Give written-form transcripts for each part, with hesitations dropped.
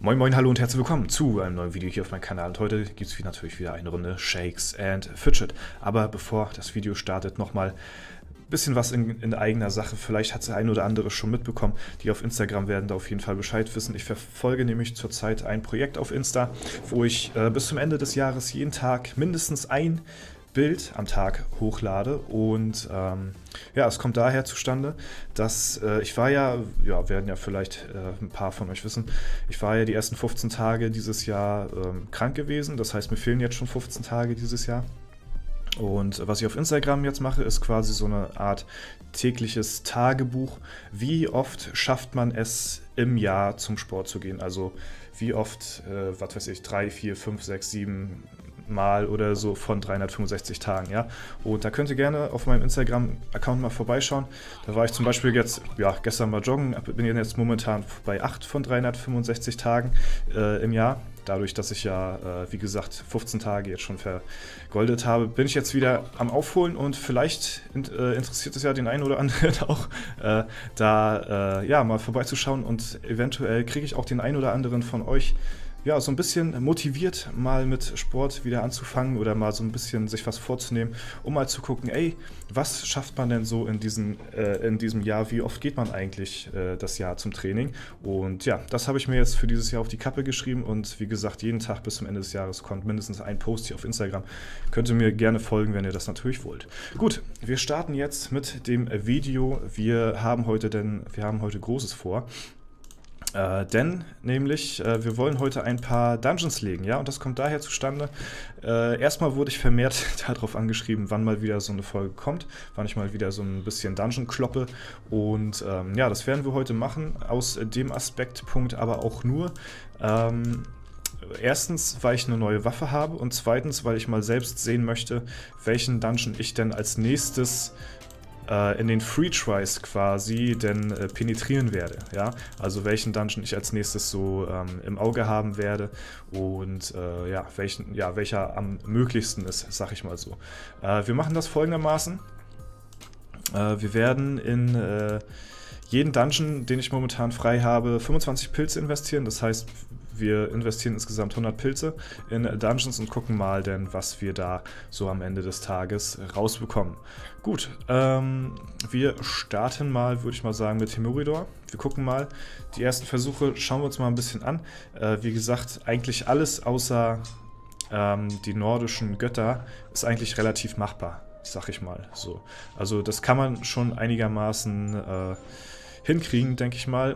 Moin moin, hallo und herzlich willkommen zu einem neuen Video hier auf meinem Kanal. Und heute gibt es natürlich wieder eine Runde Shakes and Fidget. Aber bevor das Video startet, nochmal ein bisschen was in eigener Sache. Vielleicht hat es der ein oder andere schon mitbekommen. Die auf Instagram werden da auf jeden Fall Bescheid wissen. Ich verfolge nämlich zurzeit ein Projekt auf Insta, wo ich bis zum Ende des Jahres jeden Tag mindestens ein Bild am Tag hochlade und ja, es kommt daher zustande, dass ich war werden ja vielleicht ein paar von euch wissen, ich war ja die ersten 15 Tage dieses Jahr krank gewesen, das heißt, mir fehlen jetzt schon 15 Tage dieses Jahr. Und was ich auf Instagram jetzt mache, ist quasi so eine Art tägliches Tagebuch. Wie oft schafft man es im Jahr zum Sport zu gehen? Also wie oft, was weiß ich, 3, 4, 5, 6, 7 Mal oder so von 365 Tagen, ja. Und da könnt ihr gerne auf meinem Instagram-Account mal vorbeischauen. Da war ich zum Beispiel jetzt, gestern mal joggen, bin jetzt momentan bei 8 von 365 Tagen im Jahr. Dadurch, dass ich ja, wie gesagt, 15 Tage jetzt schon vergoldet habe, bin ich jetzt wieder am Aufholen und vielleicht interessiert es ja den einen oder anderen auch, mal vorbeizuschauen und eventuell kriege ich auch den einen oder anderen von euch ja, so ein bisschen motiviert, mal mit Sport wieder anzufangen oder mal so ein bisschen sich was vorzunehmen, um mal zu gucken, ey, was schafft man denn so in diesem Jahr, wie oft geht man eigentlich das Jahr zum Training? Und ja, das habe ich mir jetzt für dieses Jahr auf die Kappe geschrieben und wie gesagt, jeden Tag bis zum Ende des Jahres kommt mindestens ein Post hier auf Instagram. Könnt ihr mir gerne folgen, wenn ihr das natürlich wollt. Gut, wir starten jetzt mit dem Video. Wir haben heute Großes vor. Wir wollen heute ein paar Dungeons legen, ja, und das kommt daher zustande. Erstmal wurde ich vermehrt darauf angeschrieben, wann mal wieder so eine Folge kommt, wann ich mal wieder so ein bisschen Dungeon kloppe und das werden wir heute machen, aus dem Aspektpunkt aber auch nur. Erstens, weil ich eine neue Waffe habe und zweitens, weil ich mal selbst sehen möchte, welchen Dungeon ich denn als nächstes in den Free Tries quasi denn penetrieren werde, ja, also welchen Dungeon ich als nächstes so im Auge haben werde und welcher am möglichsten ist, sag ich mal so. Wir machen das folgendermaßen, wir werden in jeden Dungeon, den ich momentan frei habe, 25 Pilze investieren, das heißt, wir investieren insgesamt 100 Pilze in Dungeons und gucken mal denn, was wir da so am Ende des Tages rausbekommen. Gut, wir starten mal, würde ich mal sagen, mit Temuridor. Wir gucken mal, die ersten Versuche schauen wir uns mal ein bisschen an. Wie gesagt, eigentlich alles außer die nordischen Götter ist eigentlich relativ machbar, sag ich mal so. Also das kann man schon einigermaßen hinkriegen, denke ich mal.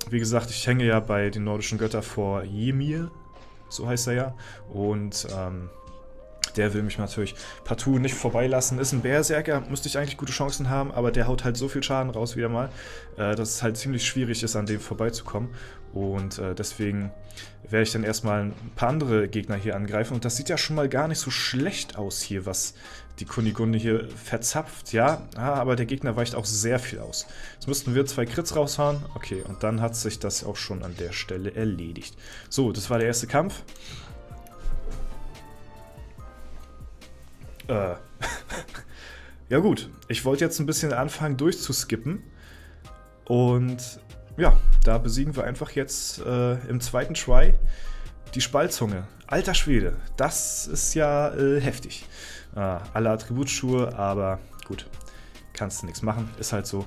Wie gesagt, ich hänge ja bei den nordischen Göttern vor Ymir, so heißt er ja, und der will mich natürlich partout nicht vorbeilassen. Ist ein Berserker, müsste ich eigentlich gute Chancen haben, aber der haut halt so viel Schaden raus wieder mal, dass es halt ziemlich schwierig ist, an dem vorbeizukommen. Und deswegen werde ich dann erstmal ein paar andere Gegner hier angreifen. Und das sieht ja schon mal gar nicht so schlecht aus hier, was die Kunigunde hier verzapft. Ja, aber der Gegner weicht auch sehr viel aus. Jetzt müssten wir 2 Crits raushauen. Okay, und dann hat sich das auch schon an der Stelle erledigt. So, das war der erste Kampf. Ja gut, ich wollte jetzt ein bisschen anfangen durchzuskippen. Und ja, da besiegen wir einfach jetzt im zweiten Try die Spaltzunge. Alter Schwede, das ist ja heftig. Alle Attributschuhe, aber gut, kannst du nichts machen, ist halt so.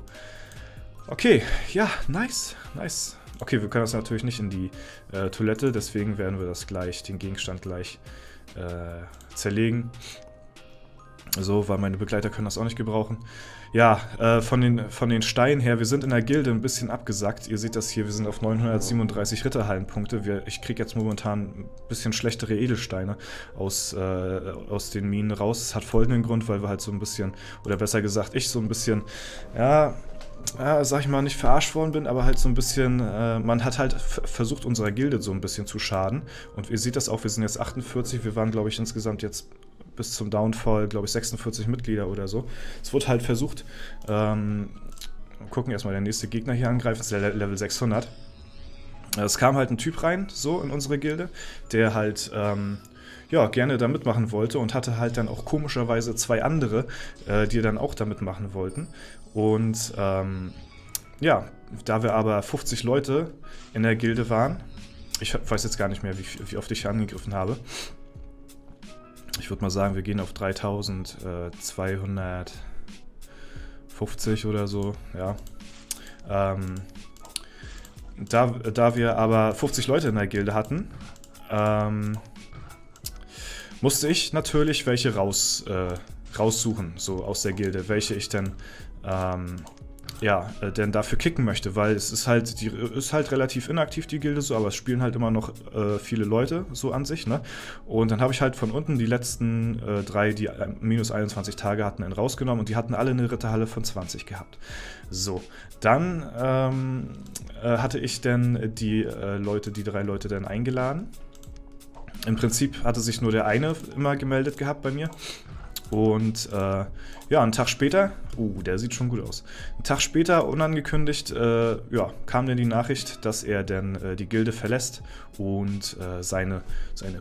Okay, ja, nice. Okay, wir können das natürlich nicht in die Toilette, deswegen werden wir den Gegenstand gleich zerlegen. So, weil meine Begleiter können das auch nicht gebrauchen. Ja, von den Steinen her, wir sind in der Gilde ein bisschen abgesackt. Ihr seht das hier, wir sind auf 937 Ritterhallenpunkte. Ich kriege jetzt momentan ein bisschen schlechtere Edelsteine aus den Minen raus. Das hat folgenden Grund, weil wir halt so ein bisschen, oder besser gesagt, ich so ein bisschen, sag ich mal, nicht verarscht worden bin, aber halt so ein bisschen, man hat halt versucht, unserer Gilde so ein bisschen zu schaden. Und ihr seht das auch, wir sind jetzt 48, wir waren, glaube ich, insgesamt jetzt bis zum Downfall, glaube ich, 46 Mitglieder oder so. Es wurde halt versucht, gucken erstmal, der nächste Gegner hier angreifen, das ist der Level 600. Es kam halt ein Typ rein, so in unsere Gilde, der halt, gerne da mitmachen wollte und hatte halt dann auch komischerweise 2 andere, die dann auch da mitmachen wollten. Und, da wir aber 50 Leute in der Gilde waren, Ich weiß jetzt gar nicht mehr, wie oft ich hier angegriffen habe. Ich würde mal sagen, wir gehen auf 3250 oder so, ja. Da wir aber 50 Leute in der Gilde hatten, musste ich natürlich welche raussuchen, so aus der Gilde, welche ich denn denn dafür kicken möchte, weil es ist halt, ist halt relativ inaktiv, die Gilde so, aber es spielen halt immer noch viele Leute so an sich, ne? Und dann habe ich halt von unten die letzten 3, die minus 21 Tage hatten, rausgenommen und die hatten alle eine Ritterhalle von 20 gehabt. So, dann hatte ich dann die 3 Leute dann eingeladen. Im Prinzip hatte sich nur der eine immer gemeldet gehabt bei mir. Und einen Tag später, der sieht schon gut aus. Einen Tag später, unangekündigt, kam dann die Nachricht, dass er dann die Gilde verlässt und seine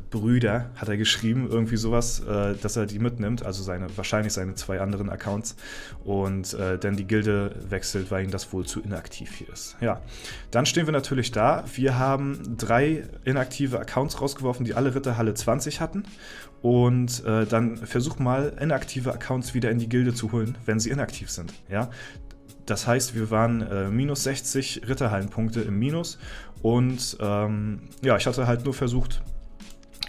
Brüder, hat er geschrieben, irgendwie sowas, dass er die mitnimmt, also wahrscheinlich seine 2 anderen Accounts und dann die Gilde wechselt, weil ihm das wohl zu inaktiv hier ist. Ja, dann stehen wir natürlich da. Wir haben 3 inaktive Accounts rausgeworfen, die alle Ritterhalle 20 hatten. Und dann versuch mal, inaktive Accounts wieder in die Gilde zu holen, wenn sie inaktiv sind. Ja? Das heißt, wir waren minus 60 Ritterhallenpunkte im Minus. Und ich hatte halt nur versucht,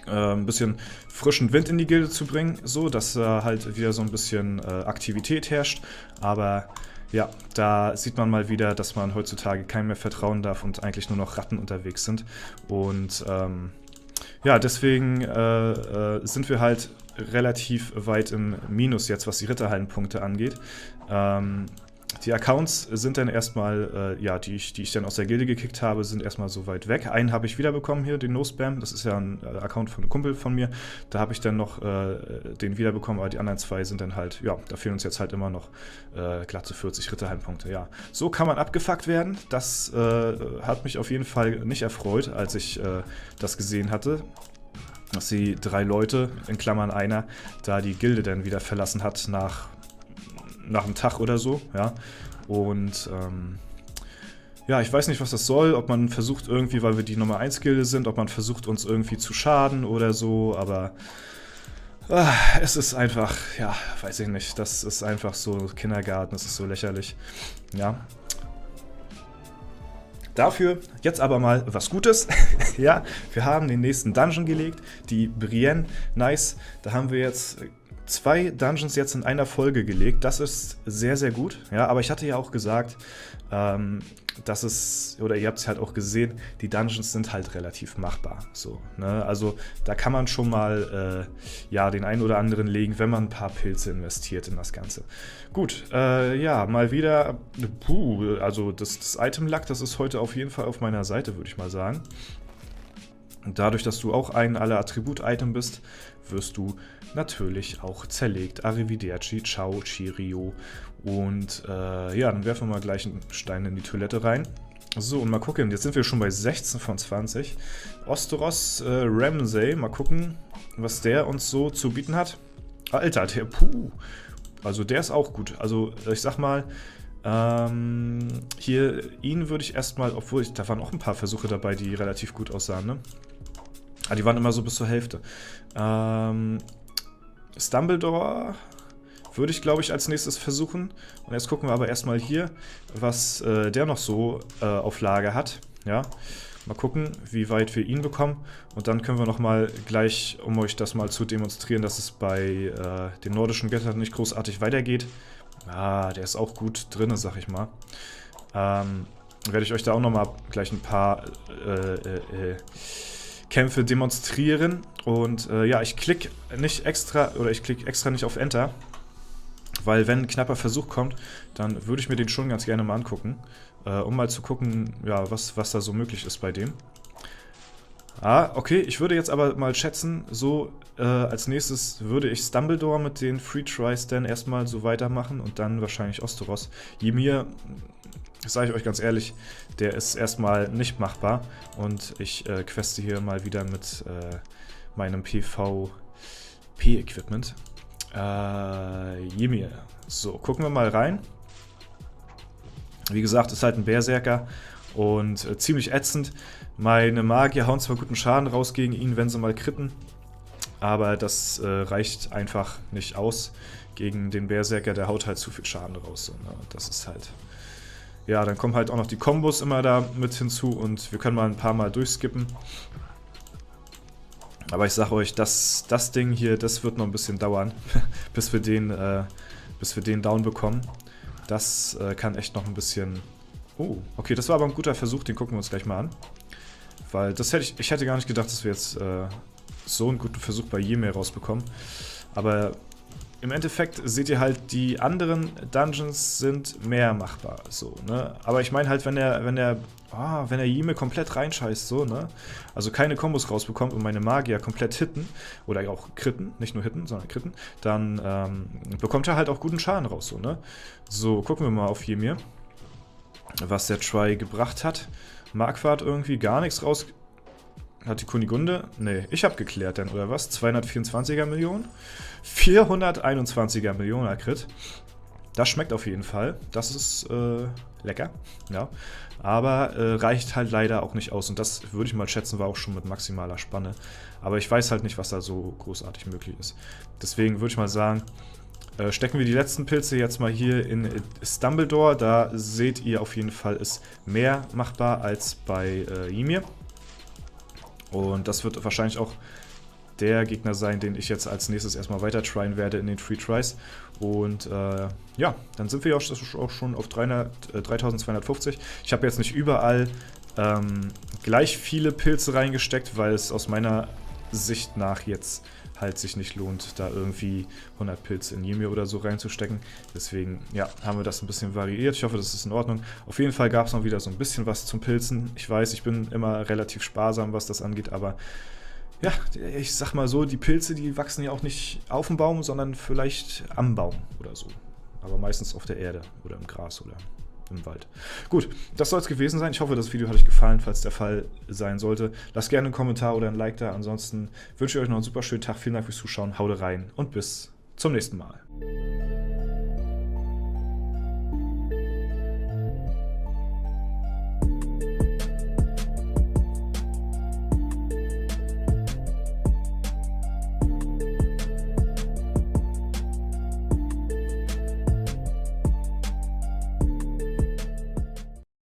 ein bisschen frischen Wind in die Gilde zu bringen, so dass halt wieder so ein bisschen Aktivität herrscht. Aber ja, da sieht man mal wieder, dass man heutzutage keinem mehr vertrauen darf und eigentlich nur noch Ratten unterwegs sind. Und deswegen sind wir halt relativ weit im Minus jetzt, was die Ritterhallenpunkte angeht. Die Accounts sind dann erstmal, die ich dann aus der Gilde gekickt habe, sind erstmal so weit weg. Einen habe ich wiederbekommen hier, den No-Spam. Das ist ja ein Account von einem Kumpel von mir. Da habe ich dann noch den wiederbekommen, aber die anderen 2 sind dann halt, da fehlen uns jetzt halt immer noch glatte 40 Ritterhallenpunkte. Ja, so kann man abgefuckt werden. Das hat mich auf jeden Fall nicht erfreut, als ich das gesehen hatte, dass die 3 Leute, in Klammern einer, da die Gilde dann wieder verlassen hat nach einem Tag oder so, ja. Und ich weiß nicht, was das soll, ob man versucht irgendwie, weil wir die Nummer 1 Gilde sind, ob man versucht, uns irgendwie zu schaden oder so, aber es ist einfach, weiß ich nicht, das ist einfach so Kindergarten, das ist so lächerlich, ja. Dafür jetzt aber mal was Gutes. Ja, wir haben den nächsten Dungeon gelegt, die Brienne. Nice, da haben wir jetzt 2 Dungeons jetzt in einer Folge gelegt. Das ist sehr, sehr gut. Ja, aber ich hatte ja auch gesagt, dass ihr habt es halt auch gesehen, die Dungeons sind halt relativ machbar. So, ne? Also da kann man schon mal den einen oder anderen legen, wenn man ein paar Pilze investiert in das Ganze. Gut, mal wieder, also das Item-Luck, das ist heute auf jeden Fall auf meiner Seite, würde ich mal sagen. Und dadurch, dass du auch ein Alle-Attribut-Item bist, wirst du natürlich auch zerlegt. Arrivederci, ciao, Cheerio. Und dann werfen wir mal gleich einen Stein in die Toilette rein. So, und mal gucken, jetzt sind wir schon bei 16 von 20. Osteros Ramsay, mal gucken, was der uns so zu bieten hat. Alter, also der ist auch gut. Also ich sag mal, hier, ihn würde ich erstmal, da waren auch ein paar Versuche dabei, die relativ gut aussahen, ne? Die waren immer so bis zur Hälfte. Stumbledore würde ich, glaube ich, als nächstes versuchen. Und jetzt gucken wir aber erstmal hier, was der noch so auf Lager hat. Ja, mal gucken, wie weit wir ihn bekommen. Und dann können wir nochmal gleich, um euch das mal zu demonstrieren, dass es bei den nordischen Göttern nicht großartig weitergeht. Der ist auch gut drin, sag ich mal. Werde ich euch da auch nochmal gleich ein paar Kämpfe demonstrieren. Und ich klicke extra nicht auf Enter, weil wenn ein knapper Versuch kommt, dann würde ich mir den schon ganz gerne mal angucken, um mal zu gucken, was da so möglich ist bei dem. Okay, ich würde jetzt aber mal schätzen, so als nächstes würde ich Stumbledore mit den Free Tries dann erstmal so weitermachen und dann wahrscheinlich Osteros. Ymir, das sage ich euch ganz ehrlich, der ist erstmal nicht machbar und ich queste hier mal wieder mit meinem PvP-Equipment. Ymir. So, gucken wir mal rein. Wie gesagt, ist halt ein Berserker Und ziemlich ätzend. Meine Magier hauen zwar guten Schaden raus gegen ihn, wenn sie mal critten, aber das reicht einfach nicht aus gegen den Berserker, der haut halt zu viel Schaden raus. So, ne? Das ist halt... Ja, dann kommen halt auch noch die Kombos immer da mit hinzu und wir können mal ein paar Mal durchskippen. Aber ich sag euch, das Ding hier, das wird noch ein bisschen dauern, bis wir den down bekommen. Das kann echt noch ein bisschen... Oh, okay, das war aber ein guter Versuch, den gucken wir uns gleich mal an. Weil das ich hätte gar nicht gedacht, dass wir jetzt so einen guten Versuch bei Ymir rausbekommen. Aber im Endeffekt seht ihr halt, die anderen Dungeons sind mehr machbar, so, ne? Aber ich meine halt, wenn er Ymir komplett reinscheißt, so, ne? Also keine Kombos rausbekommt und meine Magier komplett hitten, oder auch critten, nicht nur hitten, sondern critten, dann bekommt er halt auch guten Schaden raus, so, ne? So, gucken wir mal auf Ymir, was der Try gebracht hat. Marquardt irgendwie gar nichts raus... Hat die Kunigunde? Nee, ich habe geklärt dann, oder was? 224er Millionen? 421er Millionen Crit. Das schmeckt auf jeden Fall. Das ist lecker, ja. Aber reicht halt leider auch nicht aus. Und das, würde ich mal schätzen, war auch schon mit maximaler Spanne. Aber ich weiß halt nicht, was da so großartig möglich ist. Deswegen würde ich mal sagen, stecken wir die letzten Pilze jetzt mal hier in Stumbledore. Da seht ihr auf jeden Fall, ist mehr machbar als bei Ymir. Und das wird wahrscheinlich auch der Gegner sein, den ich jetzt als nächstes erstmal weiter tryen werde in den Free Tries. Und ja, dann sind wir auch schon auf 3250. Ich habe jetzt nicht überall gleich viele Pilze reingesteckt, weil es aus meiner Sicht nach jetzt halt sich nicht lohnt, da irgendwie 100 Pilze in Ymir oder so reinzustecken. Deswegen, ja, haben wir das ein bisschen variiert. Ich hoffe, das ist in Ordnung. Auf jeden Fall gab es noch wieder so ein bisschen was zum Pilzen. Ich weiß, ich bin immer relativ sparsam, was das angeht, aber ja, ich sag mal so, die Pilze, die wachsen ja auch nicht auf dem Baum, sondern vielleicht am Baum oder so. Aber meistens auf der Erde oder im Gras oder im Wald. Gut, das soll es gewesen sein. Ich hoffe, das Video hat euch gefallen. Falls der Fall sein sollte, lasst gerne einen Kommentar oder ein Like da. Ansonsten wünsche ich euch noch einen super schönen Tag. Vielen Dank fürs Zuschauen. Haut rein und bis zum nächsten Mal.